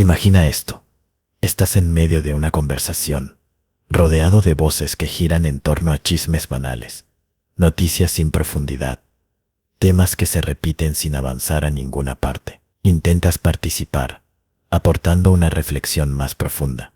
Imagina esto. Estás en medio de una conversación, rodeado de voces que giran en torno a chismes banales, noticias sin profundidad, temas que se repiten sin avanzar a ninguna parte. Intentas participar, aportando una reflexión más profunda,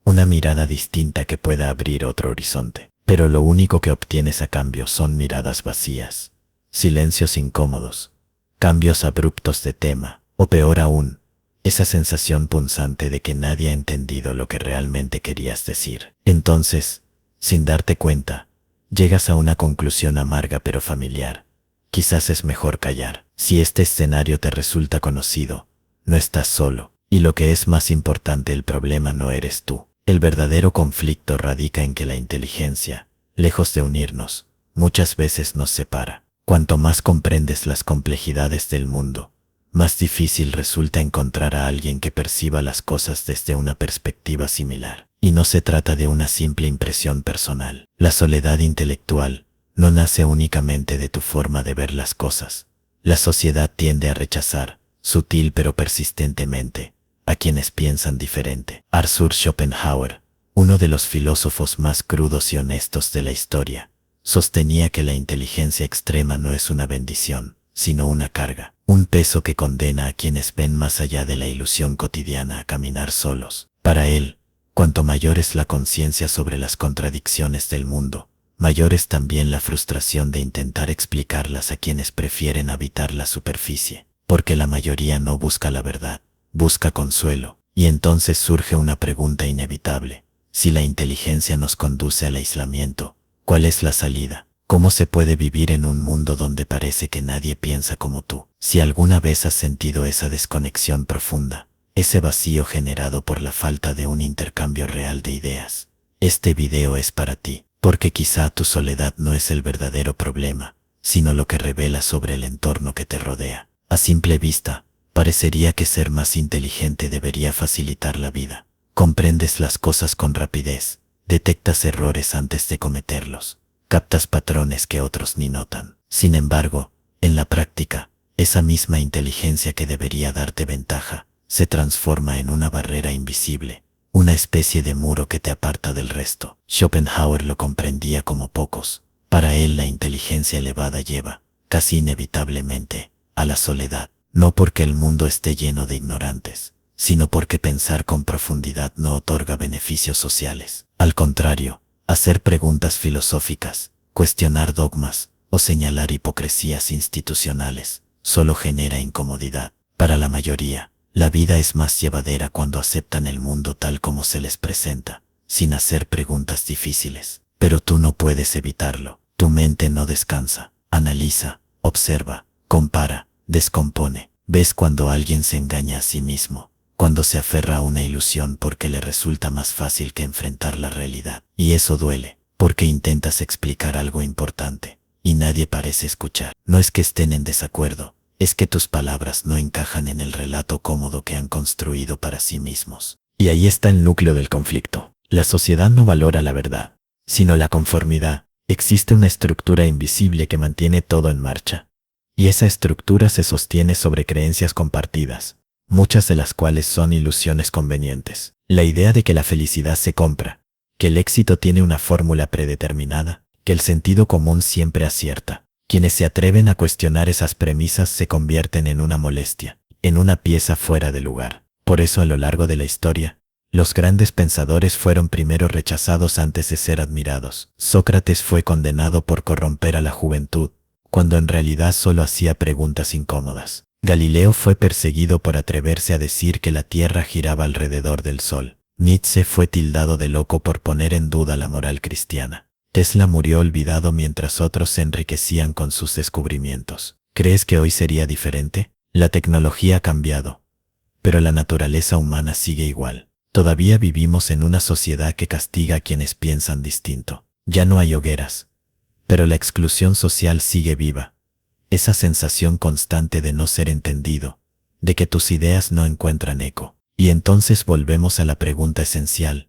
una mirada distinta que pueda abrir otro horizonte. Pero lo único que obtienes a cambio son miradas vacías, silencios incómodos, cambios abruptos de tema, o peor aún, esa sensación punzante de que nadie ha entendido lo que realmente querías decir. Entonces, sin darte cuenta, llegas a una conclusión amarga pero familiar. Quizás es mejor callar. Si este escenario te resulta conocido, no estás solo. Y lo que es más importante, el problema no eres tú. El verdadero conflicto radica en que la inteligencia, lejos de unirnos, muchas veces nos separa. Cuanto más comprendes las complejidades del mundo, más difícil resulta encontrar a alguien que perciba las cosas desde una perspectiva similar. Y no se trata de una simple impresión personal. La soledad intelectual no nace únicamente de tu forma de ver las cosas. La sociedad tiende a rechazar, sutil pero persistentemente, a quienes piensan diferente. Arthur Schopenhauer, uno de los filósofos más crudos y honestos de la historia, sostenía que la inteligencia extrema no es una bendición, sino una carga, un peso que condena a quienes ven más allá de la ilusión cotidiana a caminar solos. Para él, cuanto mayor es la conciencia sobre las contradicciones del mundo, mayor es también la frustración de intentar explicarlas a quienes prefieren habitar la superficie, porque la mayoría no busca la verdad, busca consuelo. Y entonces surge una pregunta inevitable: si la inteligencia nos conduce al aislamiento, ¿cuál es la salida? ¿Cómo se puede vivir en un mundo donde parece que nadie piensa como tú? Si alguna vez has sentido esa desconexión profunda, ese vacío generado por la falta de un intercambio real de ideas, este video es para ti. Porque quizá tu soledad no es el verdadero problema, sino lo que revela sobre el entorno que te rodea. A simple vista, parecería que ser más inteligente debería facilitar la vida. Comprendes las cosas con rapidez, detectas errores antes de cometerlos, captas patrones que otros ni notan. Sin embargo, en la práctica, esa misma inteligencia que debería darte ventaja, se transforma en una barrera invisible, una especie de muro que te aparta del resto. Schopenhauer lo comprendía como pocos. Para él la inteligencia elevada lleva, casi inevitablemente, a la soledad. No porque el mundo esté lleno de ignorantes, sino porque pensar con profundidad no otorga beneficios sociales. Al contrario, hacer preguntas filosóficas, cuestionar dogmas o señalar hipocresías institucionales solo genera incomodidad. Para la mayoría, la vida es más llevadera cuando aceptan el mundo tal como se les presenta, sin hacer preguntas difíciles. Pero tú no puedes evitarlo. Tu mente no descansa. Analiza, observa, compara, descompone. Ves cuando alguien se engaña a sí mismo, cuando se aferra a una ilusión porque le resulta más fácil que enfrentar la realidad. Y eso duele, porque intentas explicar algo importante, y nadie parece escuchar. No es que estén en desacuerdo, es que tus palabras no encajan en el relato cómodo que han construido para sí mismos. Y ahí está el núcleo del conflicto. La sociedad no valora la verdad, sino la conformidad. Existe una estructura invisible que mantiene todo en marcha. Y esa estructura se sostiene sobre creencias compartidas, muchas de las cuales son ilusiones convenientes. La idea de que la felicidad se compra, que el éxito tiene una fórmula predeterminada, que el sentido común siempre acierta. Quienes se atreven a cuestionar esas premisas se convierten en una molestia, en una pieza fuera de lugar. Por eso a lo largo de la historia, los grandes pensadores fueron primero rechazados antes de ser admirados. Sócrates fue condenado por corromper a la juventud, cuando en realidad solo hacía preguntas incómodas. Galileo fue perseguido por atreverse a decir que la Tierra giraba alrededor del Sol. Nietzsche fue tildado de loco por poner en duda la moral cristiana. Tesla murió olvidado mientras otros se enriquecían con sus descubrimientos. ¿Crees que hoy sería diferente? La tecnología ha cambiado, pero la naturaleza humana sigue igual. Todavía vivimos en una sociedad que castiga a quienes piensan distinto. Ya no hay hogueras, pero la exclusión social sigue viva. Esa sensación constante de no ser entendido, de que tus ideas no encuentran eco. Y entonces volvemos a la pregunta esencial: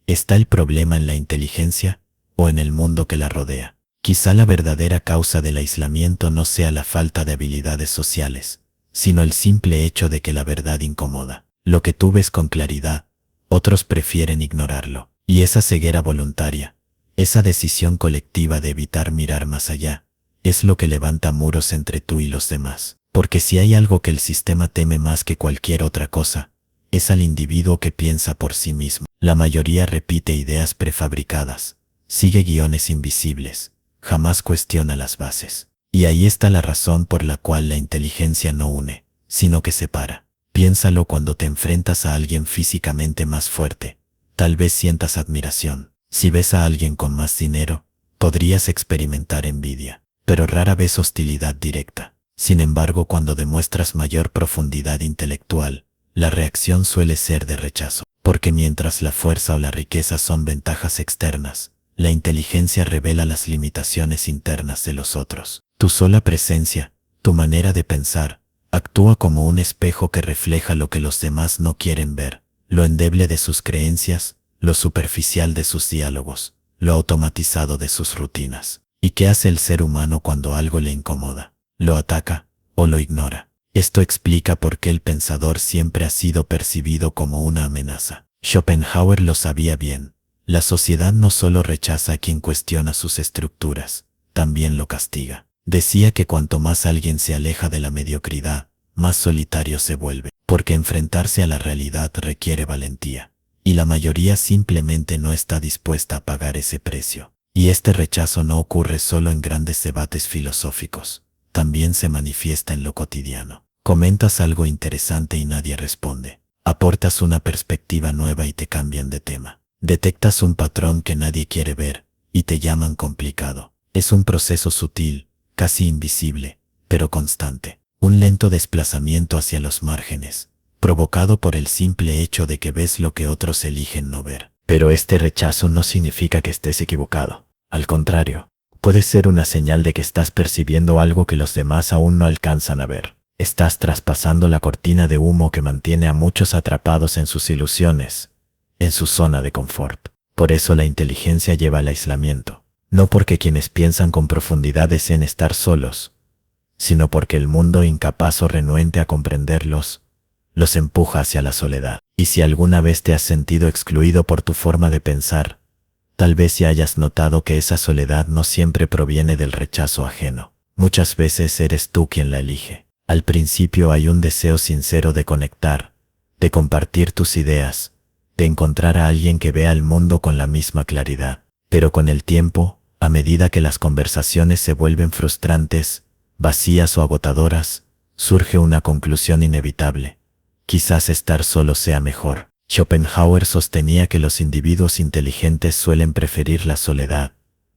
¿está el problema en la inteligencia o en el mundo que la rodea? Quizá la verdadera causa del aislamiento no sea la falta de habilidades sociales, sino el simple hecho de que la verdad incomoda. Lo que tú ves con claridad, otros prefieren ignorarlo. Y esa ceguera voluntaria, esa decisión colectiva de evitar mirar más allá, es lo que levanta muros entre tú y los demás. Porque si hay algo que el sistema teme más que cualquier otra cosa, es al individuo que piensa por sí mismo. La mayoría repite ideas prefabricadas, sigue guiones invisibles, jamás cuestiona las bases. Y ahí está la razón por la cual la inteligencia no une, sino que separa. Piénsalo cuando te enfrentas a alguien físicamente más fuerte. Tal vez sientas admiración. Si ves a alguien con más dinero, podrías experimentar envidia, pero rara vez hostilidad directa. Sin embargo, cuando demuestras mayor profundidad intelectual, la reacción suele ser de rechazo, porque mientras la fuerza o la riqueza son ventajas externas, la inteligencia revela las limitaciones internas de los otros. Tu sola presencia, tu manera de pensar, actúa como un espejo que refleja lo que los demás no quieren ver, lo endeble de sus creencias, lo superficial de sus diálogos, lo automatizado de sus rutinas. ¿Y qué hace el ser humano cuando algo le incomoda? Lo ataca o lo ignora. Esto explica por qué el pensador siempre ha sido percibido como una amenaza. Schopenhauer lo sabía bien. La sociedad no solo rechaza a quien cuestiona sus estructuras, también lo castiga. Decía que cuanto más alguien se aleja de la mediocridad, más solitario se vuelve, porque enfrentarse a la realidad requiere valentía, y la mayoría simplemente no está dispuesta a pagar ese precio. Y este rechazo no ocurre solo en grandes debates filosóficos, también se manifiesta en lo cotidiano. Comentas algo interesante y nadie responde. Aportas una perspectiva nueva y te cambian de tema. Detectas un patrón que nadie quiere ver y te llaman complicado. Es un proceso sutil, casi invisible, pero constante. Un lento desplazamiento hacia los márgenes, provocado por el simple hecho de que ves lo que otros eligen no ver. Pero este rechazo no significa que estés equivocado. Al contrario, puede ser una señal de que estás percibiendo algo que los demás aún no alcanzan a ver. Estás traspasando la cortina de humo que mantiene a muchos atrapados en sus ilusiones, en su zona de confort. Por eso la inteligencia lleva al aislamiento. No porque quienes piensan con profundidad deseen estar solos, sino porque el mundo incapaz o renuente a comprenderlos, los empuja hacia la soledad. Y si alguna vez te has sentido excluido por tu forma de pensar, tal vez ya hayas notado que esa soledad no siempre proviene del rechazo ajeno. Muchas veces eres tú quien la elige. Al principio hay un deseo sincero de conectar, de compartir tus ideas, de encontrar a alguien que vea el mundo con la misma claridad. Pero con el tiempo, a medida que las conversaciones se vuelven frustrantes, vacías o agotadoras, surge una conclusión inevitable. Quizás estar solo sea mejor. Schopenhauer sostenía que los individuos inteligentes suelen preferir la soledad,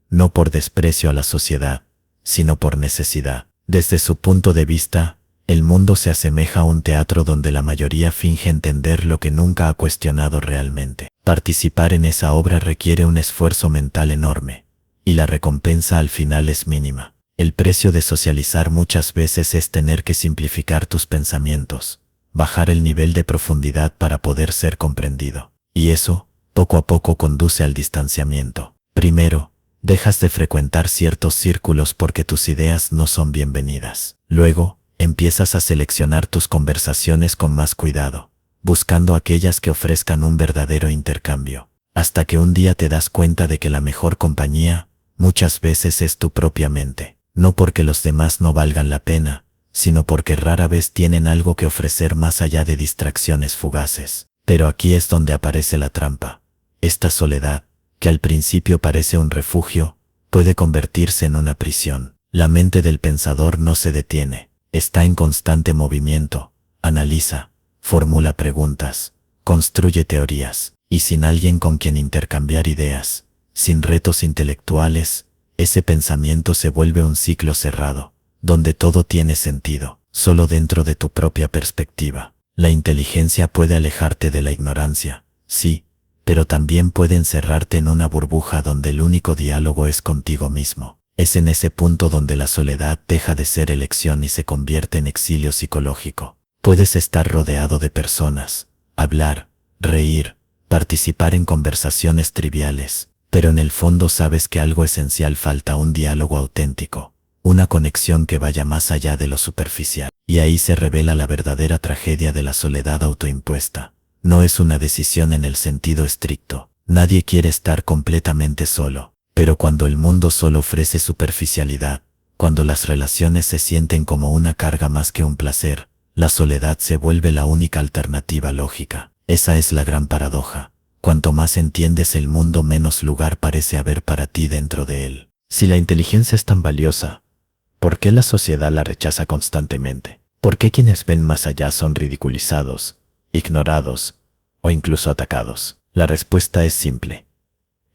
no por desprecio a la sociedad, sino por necesidad. Desde su punto de vista, el mundo se asemeja a un teatro donde la mayoría finge entender lo que nunca ha cuestionado realmente. Participar en esa obra requiere un esfuerzo mental enorme, y la recompensa al final es mínima. El precio de socializar muchas veces es tener que simplificar tus pensamientos, bajar el nivel de profundidad para poder ser comprendido. Y eso, poco a poco, conduce al distanciamiento. Primero, dejas de frecuentar ciertos círculos porque tus ideas no son bienvenidas. Luego, empiezas a seleccionar tus conversaciones con más cuidado, buscando aquellas que ofrezcan un verdadero intercambio, hasta que un día te das cuenta de que la mejor compañía, muchas veces, es tu propia mente. No porque los demás no valgan la pena, sino porque rara vez tienen algo que ofrecer más allá de distracciones fugaces. Pero aquí es donde aparece la trampa. Esta soledad, que al principio parece un refugio, puede convertirse en una prisión. La mente del pensador no se detiene, está en constante movimiento, analiza, formula preguntas, construye teorías, y sin alguien con quien intercambiar ideas, sin retos intelectuales, ese pensamiento se vuelve un ciclo cerrado, donde todo tiene sentido, solo dentro de tu propia perspectiva. La inteligencia puede alejarte de la ignorancia, sí, pero también puede encerrarte en una burbuja donde el único diálogo es contigo mismo. Es en ese punto donde la soledad deja de ser elección y se convierte en exilio psicológico. Puedes estar rodeado de personas, hablar, reír, participar en conversaciones triviales, pero en el fondo sabes que algo esencial falta: un diálogo auténtico, una conexión que vaya más allá de lo superficial. Y ahí se revela la verdadera tragedia de la soledad autoimpuesta. No es una decisión en el sentido estricto. Nadie quiere estar completamente solo. Pero cuando el mundo solo ofrece superficialidad, cuando las relaciones se sienten como una carga más que un placer, la soledad se vuelve la única alternativa lógica. Esa es la gran paradoja. Cuanto más entiendes el mundo, menos lugar parece haber para ti dentro de él. Si la inteligencia es tan valiosa, ¿por qué la sociedad la rechaza constantemente? ¿Por qué quienes ven más allá son ridiculizados, ignorados o incluso atacados? La respuesta es simple.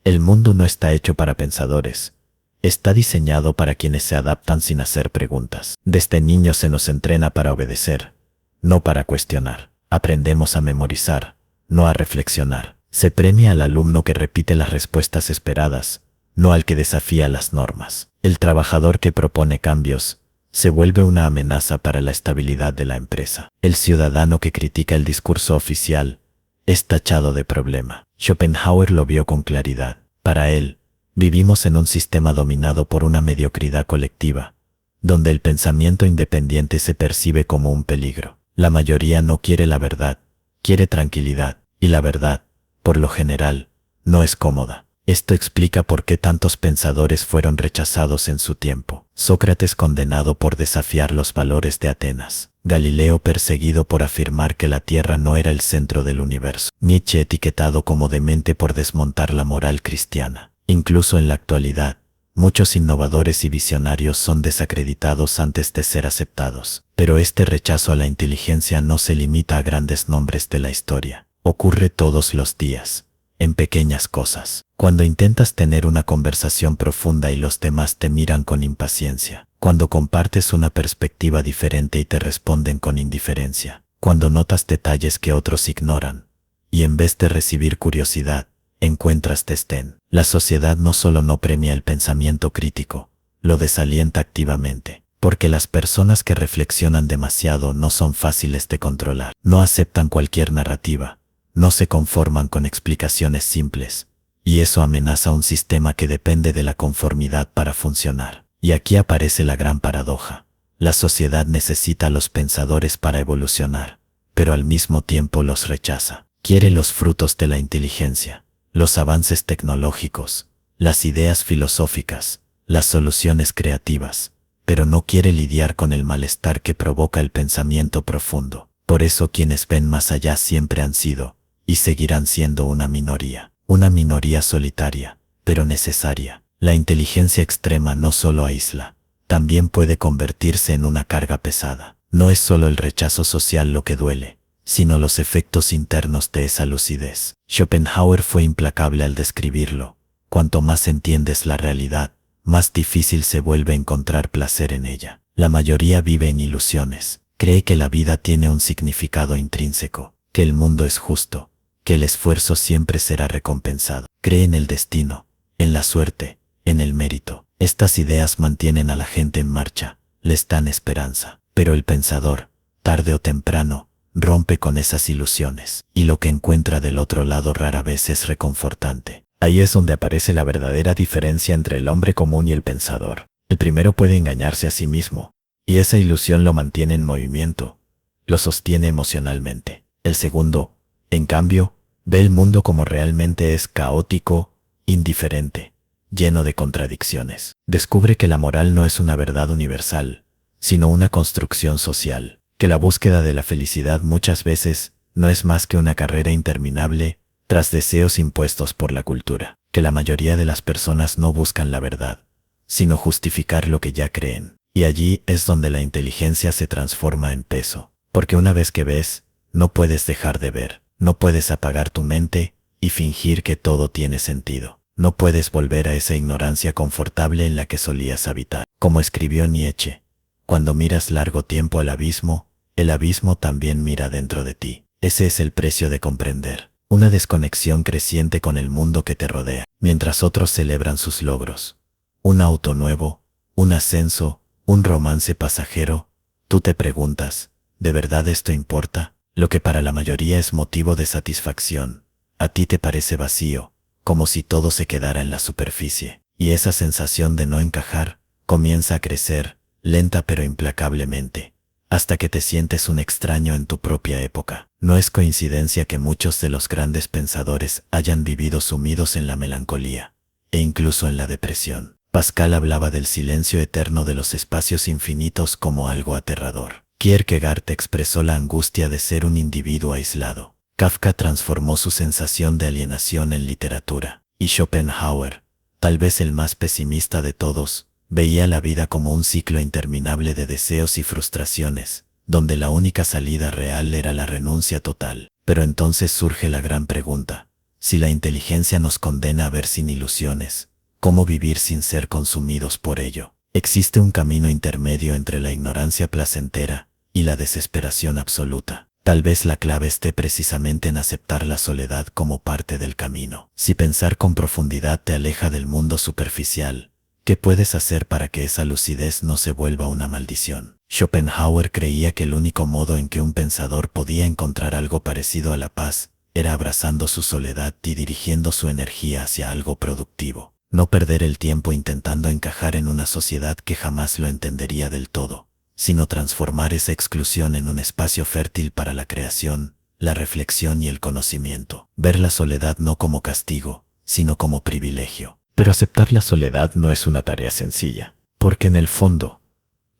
El mundo no está hecho para pensadores. Está diseñado para quienes se adaptan sin hacer preguntas. Desde niños se nos entrena para obedecer, no para cuestionar. Aprendemos a memorizar, no a reflexionar. Se premia al alumno que repite las respuestas esperadas, no al que desafía las normas. El trabajador que propone cambios se vuelve una amenaza para la estabilidad de la empresa. El ciudadano que critica el discurso oficial es tachado de problema. Schopenhauer lo vio con claridad. Para él, vivimos en un sistema dominado por una mediocridad colectiva, donde el pensamiento independiente se percibe como un peligro. La mayoría no quiere la verdad, quiere tranquilidad, y la verdad, por lo general, no es cómoda. Esto explica por qué tantos pensadores fueron rechazados en su tiempo. Sócrates condenado por desafiar los valores de Atenas. Galileo perseguido por afirmar que la Tierra no era el centro del universo. Nietzsche etiquetado como demente por desmontar la moral cristiana. Incluso en la actualidad, muchos innovadores y visionarios son desacreditados antes de ser aceptados. Pero este rechazo a la inteligencia no se limita a grandes nombres de la historia. Ocurre todos los días, en pequeñas cosas. Cuando intentas tener una conversación profunda y los demás te miran con impaciencia. Cuando compartes una perspectiva diferente y te responden con indiferencia. Cuando notas detalles que otros ignoran. Y en vez de recibir curiosidad, encuentras desdén. La sociedad no solo no premia el pensamiento crítico, lo desalienta activamente. Porque las personas que reflexionan demasiado no son fáciles de controlar. No aceptan cualquier narrativa. No se conforman con explicaciones simples, y eso amenaza un sistema que depende de la conformidad para funcionar. Y aquí aparece la gran paradoja. La sociedad necesita a los pensadores para evolucionar, pero al mismo tiempo los rechaza. Quiere los frutos de la inteligencia, los avances tecnológicos, las ideas filosóficas, las soluciones creativas, pero no quiere lidiar con el malestar que provoca el pensamiento profundo. Por eso quienes ven más allá siempre han sido, y seguirán siendo una minoría solitaria, pero necesaria. La inteligencia extrema no solo aísla, también puede convertirse en una carga pesada. No es solo el rechazo social lo que duele, sino los efectos internos de esa lucidez. Schopenhauer fue implacable al describirlo. Cuanto más entiendes la realidad, más difícil se vuelve encontrar placer en ella. La mayoría vive en ilusiones, cree que la vida tiene un significado intrínseco, que el mundo es justo, que el esfuerzo siempre será recompensado. Cree en el destino, en la suerte, en el mérito. Estas ideas mantienen a la gente en marcha, les dan esperanza. Pero el pensador, tarde o temprano, rompe con esas ilusiones, y lo que encuentra del otro lado rara vez es reconfortante. Ahí es donde aparece la verdadera diferencia entre el hombre común y el pensador. El primero puede engañarse a sí mismo, y esa ilusión lo mantiene en movimiento, lo sostiene emocionalmente. El segundo, en cambio, ve el mundo como realmente es: caótico, indiferente, lleno de contradicciones. Descubre que la moral no es una verdad universal, sino una construcción social, que la búsqueda de la felicidad muchas veces no es más que una carrera interminable tras deseos impuestos por la cultura, que la mayoría de las personas no buscan la verdad, sino justificar lo que ya creen. Y allí es donde la inteligencia se transforma en peso, porque una vez que ves, no puedes dejar de ver, no puedes apagar tu mente y fingir que todo tiene sentido. No puedes volver a esa ignorancia confortable en la que solías habitar. Como escribió Nietzsche, cuando miras largo tiempo al abismo, el abismo también mira dentro de ti. Ese es el precio de comprender. Una desconexión creciente con el mundo que te rodea, mientras otros celebran sus logros. Un auto nuevo, un ascenso, un romance pasajero. Tú te preguntas, ¿de verdad esto importa? Lo que para la mayoría es motivo de satisfacción, a ti te parece vacío, como si todo se quedara en la superficie. Y esa sensación de no encajar Comienza a crecer, lenta pero implacablemente, hasta que te sientes un extraño en tu propia época. No es coincidencia que muchos de los grandes pensadores hayan vivido sumidos en la melancolía, e incluso en la depresión. Pascal hablaba del silencio eterno de los espacios infinitos como algo aterrador. Kierkegaard expresó la angustia de ser un individuo aislado. Kafka transformó su sensación de alienación en literatura. Y Schopenhauer, tal vez el más pesimista de todos, veía la vida como un ciclo interminable de deseos y frustraciones, donde la única salida real era la renuncia total. Pero entonces surge la gran pregunta: si la inteligencia nos condena a ver sin ilusiones, ¿cómo vivir sin ser consumidos por ello? Existe un camino intermedio entre la ignorancia placentera y la desesperación absoluta. Tal vez la clave esté precisamente en aceptar la soledad como parte del camino. Si pensar con profundidad te aleja del mundo superficial, ¿qué puedes hacer para que esa lucidez no se vuelva una maldición? Schopenhauer creía que el único modo en que un pensador podía encontrar algo parecido a la paz era abrazando su soledad y dirigiendo su energía hacia algo productivo. No perder el tiempo intentando encajar en una sociedad que jamás lo entendería del todo, sino transformar esa exclusión en un espacio fértil para la creación, la reflexión y el conocimiento. Ver la soledad no como castigo, sino como privilegio. Pero aceptar la soledad no es una tarea sencilla, porque en el fondo,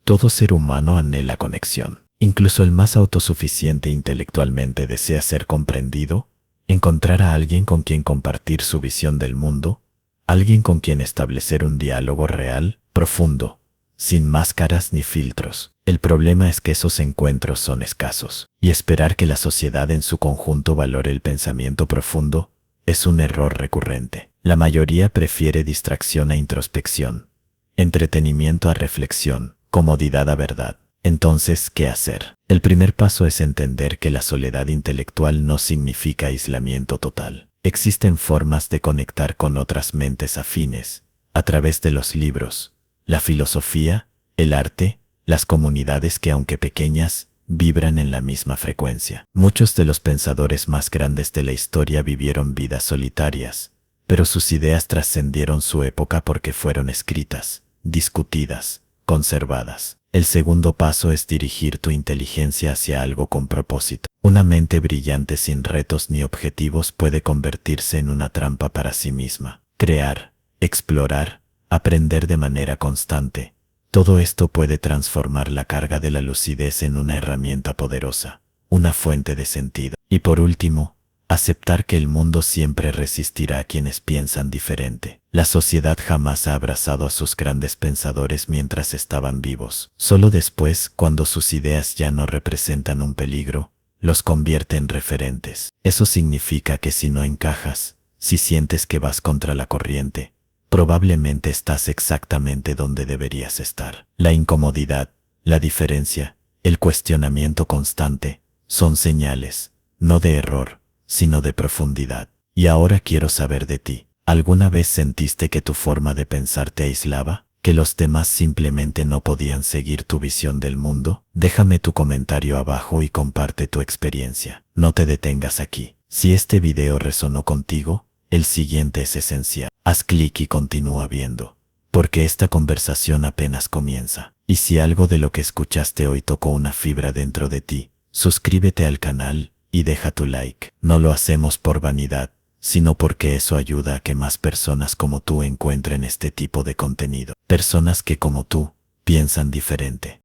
todo ser humano anhela conexión. Incluso el más autosuficiente intelectualmente desea ser comprendido, encontrar a alguien con quien compartir su visión del mundo, alguien con quien establecer un diálogo real, profundo, sin máscaras ni filtros. El problema es que esos encuentros son escasos, y esperar que la sociedad en su conjunto valore el pensamiento profundo es un error recurrente. La mayoría prefiere distracción a introspección, entretenimiento a reflexión, comodidad a verdad. Entonces, ¿qué hacer? El primer paso es entender que la soledad intelectual no significa aislamiento total. Existen formas de conectar con otras mentes afines, a través de los libros, la filosofía, el arte, las comunidades que, aunque pequeñas, vibran en la misma frecuencia. Muchos de los pensadores más grandes de la historia vivieron vidas solitarias, pero sus ideas trascendieron su época porque fueron escritas, discutidas, conservadas. El segundo paso es dirigir tu inteligencia hacia algo con propósito. Una mente brillante sin retos ni objetivos puede convertirse en una trampa para sí misma. Crear, explorar, aprender de manera constante. Todo esto puede transformar la carga de la lucidez en una herramienta poderosa, una fuente de sentido. Y por último, aceptar que el mundo siempre resistirá a quienes piensan diferente. La sociedad jamás ha abrazado a sus grandes pensadores mientras estaban vivos. Solo después, cuando sus ideas ya no representan un peligro, los convierte en referentes. Eso significa que si no encajas, si sientes que vas contra la corriente, probablemente estás exactamente donde deberías estar. La incomodidad, la diferencia, el cuestionamiento constante, son señales, no de error, sino de profundidad. Y ahora quiero saber de ti. ¿Alguna vez sentiste que tu forma de pensar te aislaba? ¿Que los demás simplemente no podían seguir tu visión del mundo? Déjame tu comentario abajo y comparte tu experiencia. No te detengas aquí. Si este video resonó contigo, el siguiente es esencial. Haz clic y continúa viendo, porque esta conversación apenas comienza. Y si algo de lo que escuchaste hoy tocó una fibra dentro de ti, suscríbete al canal y deja tu like. No lo hacemos por vanidad, sino porque eso ayuda a que más personas como tú encuentren este tipo de contenido. Personas que como tú, piensan diferente.